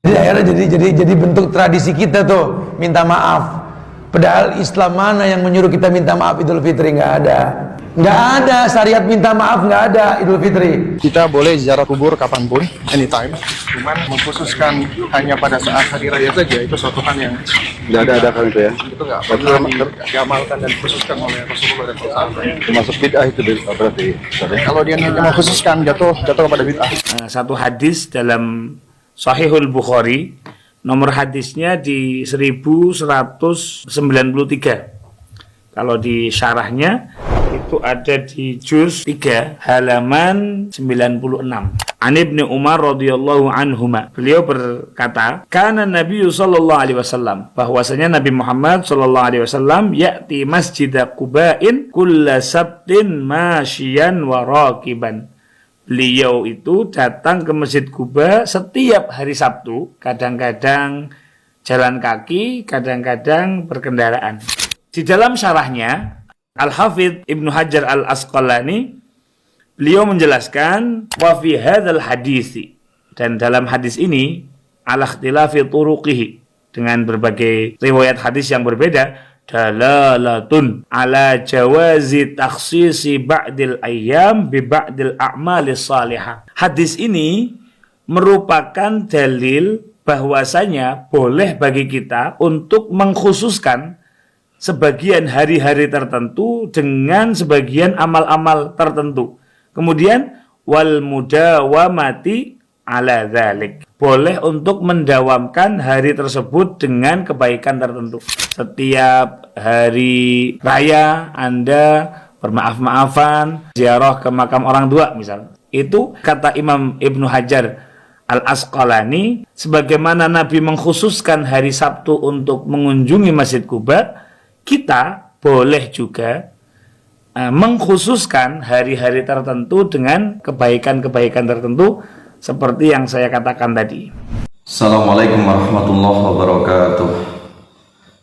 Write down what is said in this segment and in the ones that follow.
Jadi akhirnya jadi bentuk tradisi kita tuh minta maaf. Padahal Islam mana yang menyuruh kita minta maaf Idul Fitri? Nggak ada syariat minta maaf, nggak ada Idul Fitri. Kita boleh ziarah kubur kapanpun, anytime. Cuman mengkhususkan hanya pada saat hari raya saja, itu suatu hal yang nggak ada kan itu ya? itu nggak pernah diamalkan dan dikhususkan oleh Rasulullah dan sahabat. Termasuk bid'ah itu berarti. Kalau dia mengkhususkan jatuh kepada bid'ah. Satu hadis dalam Sahihul Bukhari, nomor hadisnya di 1193. Kalau di syarahnya itu ada di juz 3 halaman 96. An Ibnu Umar radhiyallahu anhuma. Beliau berkata, "Kana Nabi sallallahu alaihi wasallam," bahwasanya Nabi Muhammad sallallahu alaihi wasallam ya'ti Masjid Quba'in kulla sabtin masyian wa raqiban. Beliau itu datang ke Masjid Quba setiap hari Sabtu, kadang-kadang jalan kaki, kadang-kadang berkendaraan. Di dalam syarahnya, Al-Hafidh Ibnu Hajar Al-Asqalani, beliau menjelaskan, wa fi hadzal hadisi, dan dalam hadis ini, ala ikhtilafi turuqihi, dengan berbagai riwayat hadis yang berbeda, dalalatun ala jawazi takhsisi ba'dil ayyam bi ba'dil a'malis salihah. Hadis ini merupakan dalil bahwasanya boleh bagi kita untuk mengkhususkan sebagian hari-hari tertentu dengan sebagian amal-amal tertentu. Kemudian wal mudawamati ala dzalik. Boleh untuk mendawamkan hari tersebut dengan kebaikan tertentu. Setiap hari raya Anda bermaaf-maafan, ziarah ke makam orang tua misalnya. Itu kata Imam Ibnu Hajar Al-Asqalani, sebagaimana Nabi mengkhususkan hari Sabtu untuk mengunjungi Masjid Quba, kita boleh juga mengkhususkan hari-hari tertentu dengan kebaikan-kebaikan tertentu seperti yang saya katakan tadi. Assalamualaikum warahmatullahi wabarakatuh.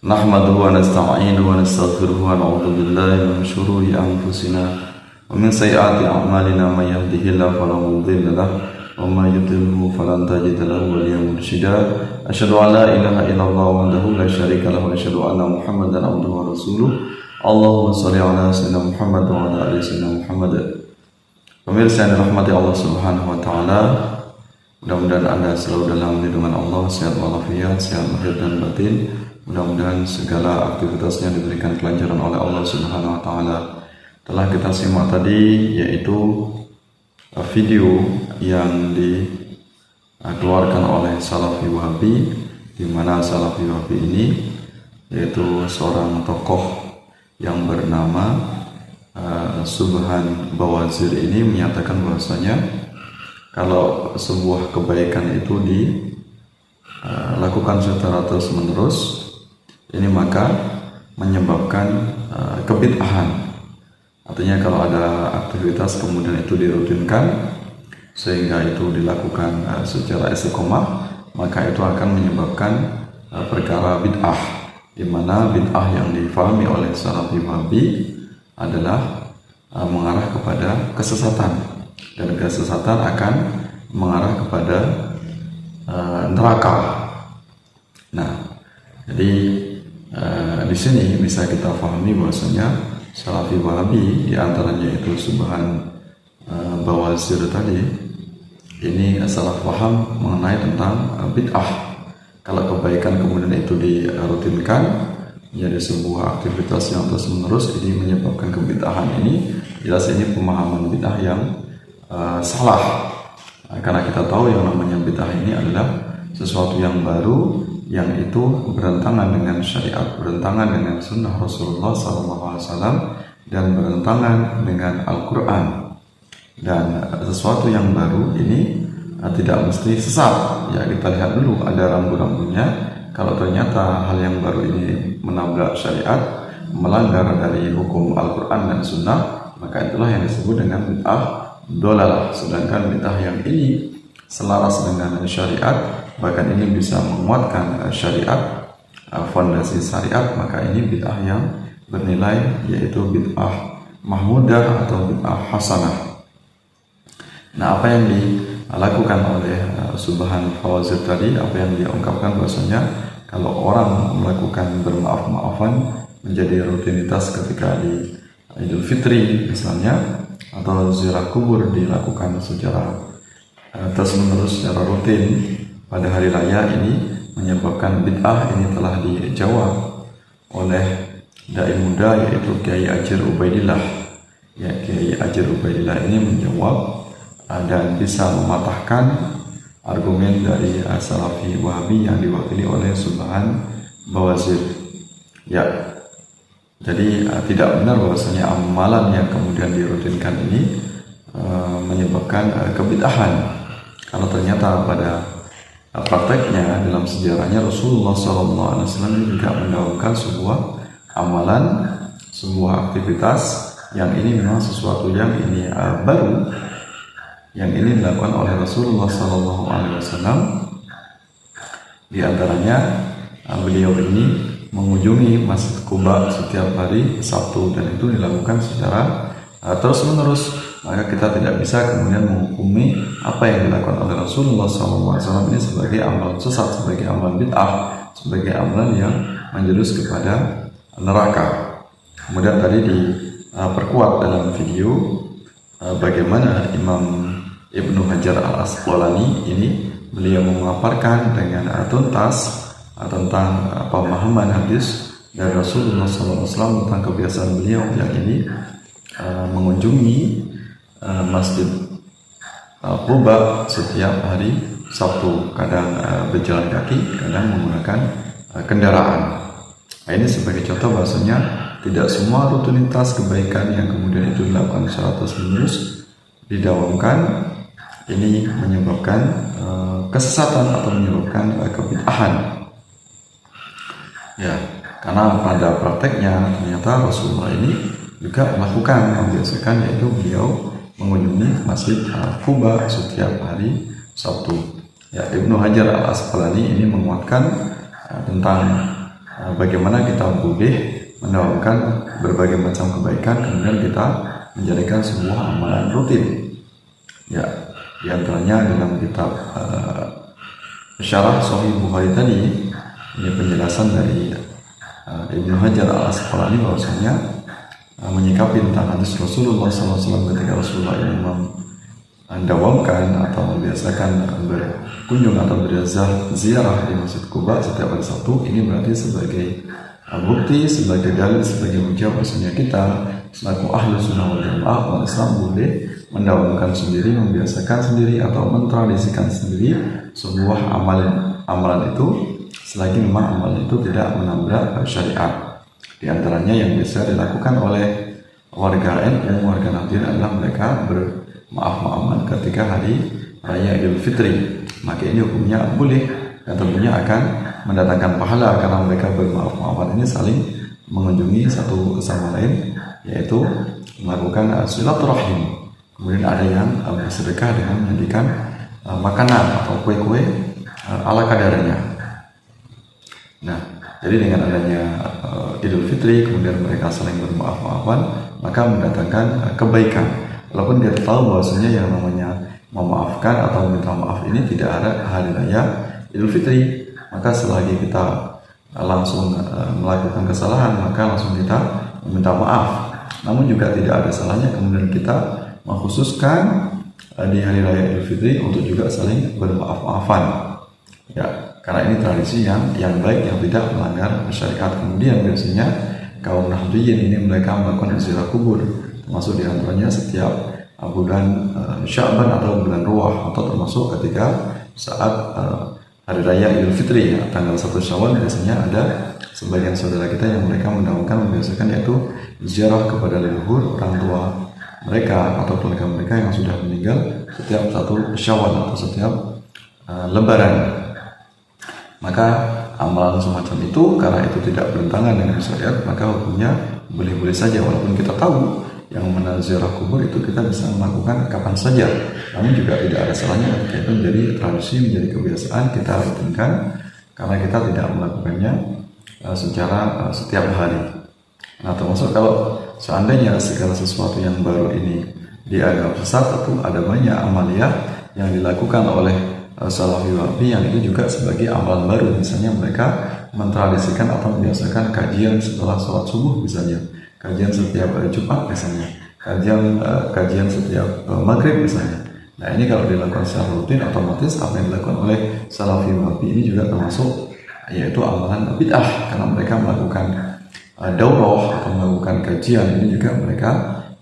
Nahmaduhu wa nasta'inuhu wa nastaghfiruhu wa na'udzu billahi min syururi anfusina wa min sayyiati a'malina may yahdihillahu fala mudilla lahu wa may yudlilhu falan tajida lahu waliyyan mursyida. Asyhadu an la ilaha illallah wahdahu la syarika lahu wa asyhadu anna Muhammadan abduhu wa rasuluh. Allahumma shalli ala sayyidina Muhammad wa ala ali sayyidina Muhammad. Pemirsa yang dirahmati Allah Subhanahu wa taala, mudah-mudahan Anda selalu dalam lindungan Allah, sehat walafiat, sehat lahir dan batin. Mudah-mudahan segala aktivitasnya diberikan kelancaran oleh Allah Subhanahu wa taala. Telah kita simak tadi yaitu video yang dikeluarkan oleh Salafi Wahabi, di mana Salafi Wahabi ini yaitu seorang tokoh yang bernama Subhan Bawazir ini menyatakan bahwasanya kalau sebuah kebaikan itu dilakukan secara terus-menerus, ini maka menyebabkan kebid'ahan. Artinya kalau ada aktivitas kemudian itu dirutinkan sehingga itu dilakukan secara istiqomah, maka itu akan menyebabkan perkara bid'ah, di mana bid'ah yang difahami oleh Salafi Wahabi adalah mengarah kepada kesesatan, dan kesesatan akan mengarah kepada neraka. Nah, jadi di sini bisa kita pahami bahwasanya Salafi Wahabi, di antaranya itu Subhan Bawazir tadi, ini salah paham mengenai tentang bid'ah. Kalau kebaikan kemudian itu dirutinkan menjadi sebuah aktivitas yang terus menerus, ini menyebabkan kebid'ahan. Ini jelas ini pemahaman bid'ah yang salah, karena kita tahu yang namanya bid'ah ini adalah sesuatu yang baru yang itu bertentangan dengan syariat, bertentangan dengan sunnah Rasulullah SAW, dan bertentangan dengan Al-Quran. Dan sesuatu yang baru ini tidak mesti sesat. Ya, kita lihat dulu ada rambu-rambunya. Kalau ternyata hal yang baru ini menabrak syariat, melanggar dari hukum Al-Quran dan Sunnah, maka itulah yang disebut dengan bid'ah dolalah. Sedangkan bid'ah yang ini selaras dengan syariat, bahkan ini bisa menguatkan syariat, fondasi syariat, maka ini bid'ah yang bernilai, yaitu bid'ah mahmudah atau bid'ah hasanah. Nah, apa yang dilakukan oleh Subhan Fawazir tadi, apa yang dia ungkapkan bahwasanya kalau orang melakukan bermaaf-maafan menjadi rutinitas ketika di Idul Fitri misalnya, atau ziarah kubur dilakukan secara terus-menerus secara rutin pada hari raya, ini menyebabkan bid'ah. Ini telah dijawab oleh dai muda yaitu Kiai Ajir Ubaidillah. Ya, Kiai Ajir Ubaidillah ini menjawab dan bisa mematahkan argumen dari Salafi Wahabi yang diwakili oleh Subhan Bawazir. Ya, jadi tidak benar bahwasanya amalan yang kemudian dirutinkan ini menyebabkan kebid'ahan. Kalau ternyata pada prakteknya dalam sejarahnya Rasulullah SAW juga mendahulukan sebuah amalan, sebuah aktivitas yang ini memang sesuatu yang ini baru, yang ini dilakukan oleh Rasulullah SAW. Di antaranya beliau ini mengunjungi Masjid Quba setiap hari Sabtu, dan itu dilakukan secara terus-menerus. Maka kita tidak bisa kemudian menghukumi apa yang dilakukan oleh Rasulullah SAW ini sebagai amalan sesat, sebagai amalan bid'ah, sebagai amalan yang menjurus kepada neraka. Kemudian tadi diperkuat dalam video bagaimana Imam Ibnu Hajar Al-Asqalani ini beliau memaparkan dengan tuntas tentang pemahaman hadis dari Rasulullah SAW tentang kebiasaan beliau yang ini mengunjungi Masjid Quba setiap hari Sabtu, kadang berjalan kaki, kadang menggunakan kendaraan. Nah, ini sebagai contoh bahwasanya tidak semua rutinitas kebaikan yang kemudian itu dilakukan secara terus-menerus didawamkan ini menyebabkan kesesatan atau menyebabkan kebid'ahan. Ya, karena pada prakteknya ternyata Rasulullah ini juga melakukan, membiasakan, yaitu beliau mengunjungi Masjid Quba setiap hari Sabtu. Ya, Ibnu Hajar Al-Asqalani ini menguatkan tentang bagaimana kita boleh mendawamkan berbagai macam kebaikan kemudian kita menjadikan sebuah amalan rutin. Ya, di antaranya dalam kitab Syarah Sahih Bukhari tadi, ini penjelasan dari Ibnu Hajar Al-Asqalani bahwasanya menyikapi tentang hadis Rasulullah SAW ketika Rasulullah ini mendawamkan atau membiasakan berkunjung atau berziarah di Masjid Quba setiap hari Sabtu. Ini berarti sebagai bukti, sebagai dalil, sebagai hujah bahwasanya kita selaku ahlu sunnah wal jamaah umat Islam boleh mendawamkan sendiri, membiasakan sendiri atau mentradisikan sendiri sebuah amalan itu selagi memang amalan itu tidak menabrak syariat. Di antaranya yang bisa dilakukan oleh warga NU, warga Nahdien adalah mereka bermaaf-maafan ketika hari raya Idul Fitri. Maka ini hukumnya boleh dan tentunya akan mendatangkan pahala karena mereka bermaaf-maafan ini saling mengunjungi satu sama lain, yaitu melakukan silaturahim. Kemudian ada yang bersedekah dengan menyajikan makanan atau kue-kue ala kadarnya. Nah, jadi dengan adanya Idul Fitri kemudian mereka saling bermaaf-maafan, maka mendatangkan kebaikan. Walaupun kita tahu bahwasanya yang namanya memaafkan atau meminta maaf ini tidak ada hari raya Idul Fitri, maka selagi kita langsung melakukan kesalahan maka langsung kita meminta maaf. Namun juga tidak ada salahnya kemudian kita mengkhususkan di hari raya Idul Fitri untuk juga saling bermaaf-maafan. Ya, karena ini tradisi yang baik yang tidak melanggar syariat. Kemudian biasanya kaum Nahdliyin ini mereka melakukan ziarah kubur, termasuk diantaranya setiap bulan Sya'ban atau bulan Ruwah, atau termasuk ketika saat hari raya Idul Fitri, ya, tanggal 1 Syawal biasanya ada sebagian saudara kita yang mereka mendahulukan membiasakan yaitu ziarah kepada leluhur orang tua mereka atau keluarga mereka yang sudah meninggal setiap 1 Syawal atau setiap Lebaran. Maka amalan semacam itu karena itu tidak bertentangan dengan syariat, maka hukumnya boleh-boleh saja. Walaupun kita tahu yang ziarah kubur itu kita bisa melakukan kapan saja, namun juga tidak ada salahnya ketika itu menjadi tradisi, menjadi kebiasaan kita rutinkan karena kita tidak melakukannya secara setiap hari. Nah, termasuk kalau seandainya segala sesuatu yang baru ini dianggap sesat, itu ada banyak amaliyah yang dilakukan oleh Salafi Wahabi yang itu juga sebagai amalan baru. Misalnya mereka mentradisikan atau membiasakan kajian setelah sholat subuh misalnya, kajian setiap hari Jumat misalnya, kajian setiap maghrib misalnya. Nah ini kalau dilakukan secara rutin, otomatis apa yang dilakukan oleh Salafi Wahabi ini juga termasuk yaitu amalan bid'ah, karena mereka melakukan daurah atau melakukan kajian ini juga mereka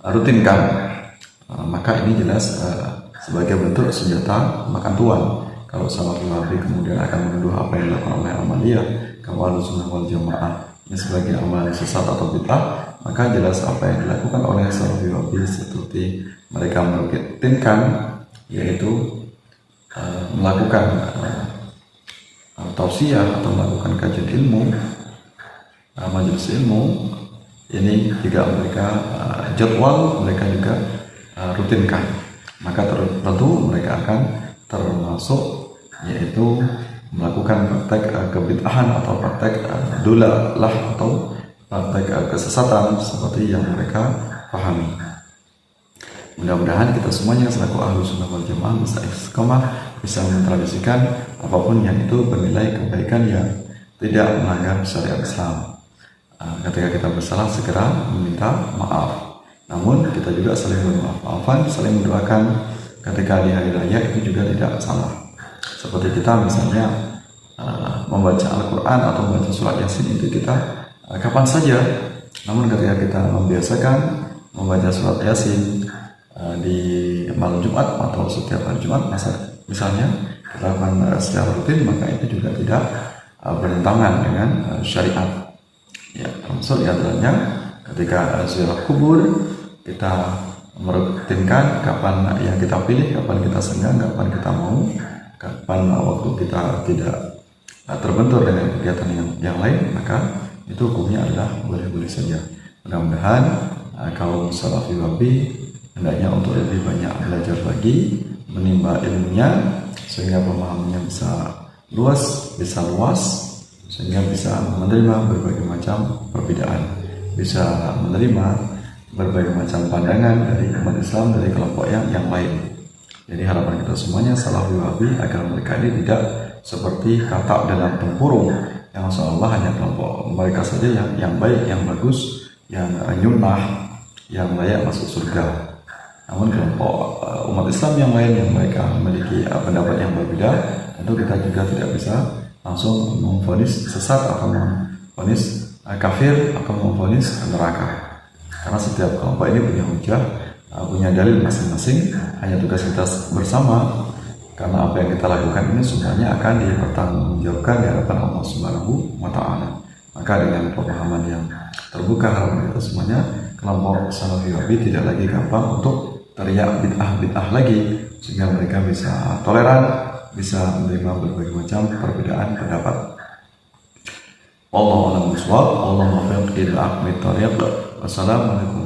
rutinkan. Maka ini jelas sebagai bentuk senjata makan tuan. Kalau Salafi Wahabi kemudian akan menuduh apa yang dilakukan oleh Ahmadiyah, kaum Ahlussunnah wal Jamaah ini sebagai amalan sesat atau bid'ah, maka jelas apa yang dilakukan oleh Salafi Wahabi seperti mereka merutinkan, yaitu melakukan tausiah atau melakukan kajian ilmu, majelis ilmu, ini juga mereka jadwal mereka juga rutinkan. Maka tentu mereka akan termasuk yaitu melakukan praktek kebid'ahan atau praktek dolalah atau praktek kesesatan seperti yang mereka pahami. Mudah-mudahan kita semuanya selaku Ahlussunnah wal Jamaah bisa istiqomah, bisa mentradisikan apapun yang itu bernilai kebaikan yang tidak melanggar syariat Islam. Ketika kita bersalah segera meminta maaf. Namun kita juga saling bermaaf-maafan, saling mendoakan ketika di hari raya itu juga tidak salah. Seperti kita misalnya membaca Al-Quran atau membaca surat Yasin itu kita kapan saja. Namun ketika kita membiasakan membaca surat Yasin di malam Jumat atau setiap hari Jumat misalnya kita lakukan secara rutin, maka itu juga tidak bertentangan dengan syariat. Ya, termasuk di antaranya ketika ziarah kubur kita merutinkan kapan yang kita pilih, kapan kita senggang, kapan kita mau, kapan waktu kita tidak terbentur dengan kegiatan yang lain, maka itu hukumnya adalah boleh-boleh saja. Mudah-mudahan kaum Salafi Wahabi hendaknya untuk lebih banyak belajar lagi, menimba ilmunya sehingga pemahamannya bisa luas, sehingga bisa menerima berbagai macam perbedaan, bisa menerima berbagai macam pandangan dari umat Islam, dari kelompok yang lain. Jadi harapan kita semuanya Salafi Wahabi agar mereka ini tidak seperti katak dalam tempurung yang seolah hanya kelompok mereka saja yang baik, yang bagus, yang nyunnah, yang layak masuk surga. Namun kelompok umat Islam yang lain yang mereka memiliki pendapat yang berbeda, tentu kita juga tidak bisa langsung memvonis sesat atau memvonis kafir atau memvonis neraka. Karena setiap kelompok ini punya hujah, punya dalil masing-masing. Hanya tugas kita bersama, karena apa yang kita lakukan ini semuanya akan dipertanggungjawabkan di hadapan Allah Subhanahu wa Ta'ala. Maka dengan pemahaman yang terbuka, harapan kita semuanya kelompok Salafi Wahabi tidak lagi gampang untuk teriak bid'ah lagi, sehingga mereka bisa toleran, bisa menerima berbagai macam perbedaan pendapat. Wallahu a'lam bishawab. Allahumma waffiq ila aqwamit thariq. Wassalamualaikum